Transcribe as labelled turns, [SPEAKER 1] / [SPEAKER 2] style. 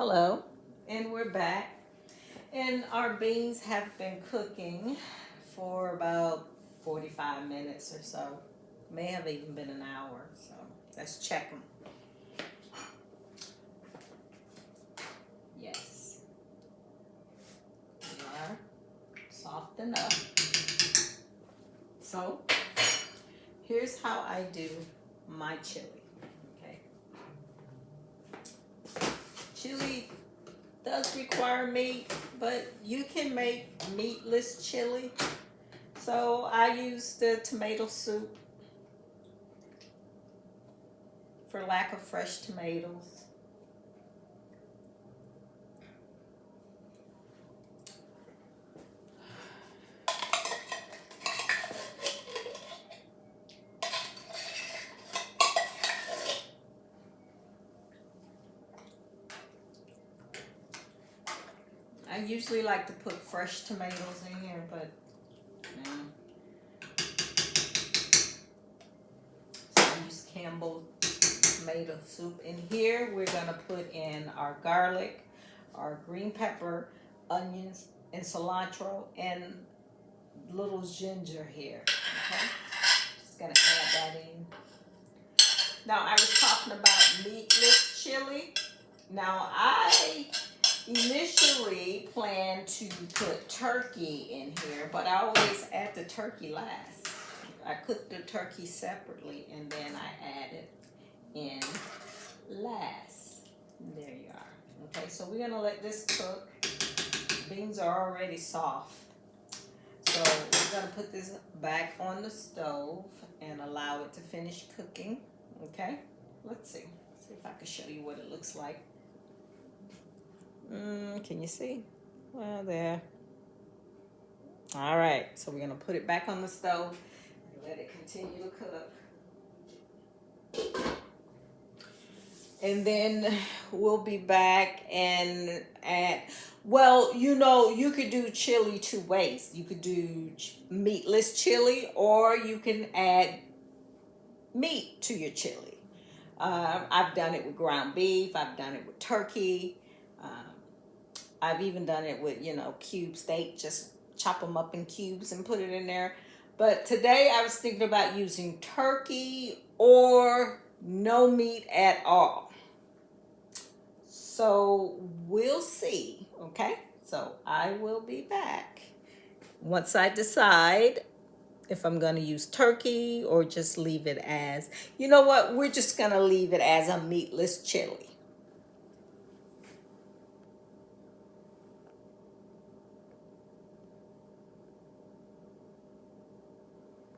[SPEAKER 1] Hello, and we're back. And our beans have been cooking for about 45 minutes or so. May have even been an hour, so let's check them. Yes, they are soft enough. So here's how I do my chili. Okay, chili does require meat, but you can make meatless chili. So I use the tomato soup for lack of fresh tomatoes. I usually like to put fresh tomatoes in here, but so I use Campbell tomato soup. In here, we're gonna put in our garlic, our green pepper, onions, and cilantro, and little ginger here. Okay, just gonna add that in. Now I was talking about meatless chili. Now I initially planned to put turkey in here, but I always add the turkey last. I cook the turkey separately and then I add it in last. There you are. Okay, so we're gonna let this cook. Beans are already soft. So we're gonna put this back on the stove and allow it to finish cooking. Okay, let's see. See if I can show you what it looks like. Can you see? Well, there. All right, so we're gonna put it back on the stove and let it continue to cook. And then we'll be back and add, well, you know, you could do chili two ways. You could do meatless chili, or you can add meat to your chili. I've done it with ground beef. I've done it with turkey. I've even done it with, cube steak. Just chop them up in cubes and put it in there. But today I was thinking about using turkey or no meat at all. So we'll see, okay? So I will be back once I decide if I'm going to use turkey or just leave it as, you know what, we're just going to leave it as a meatless chili.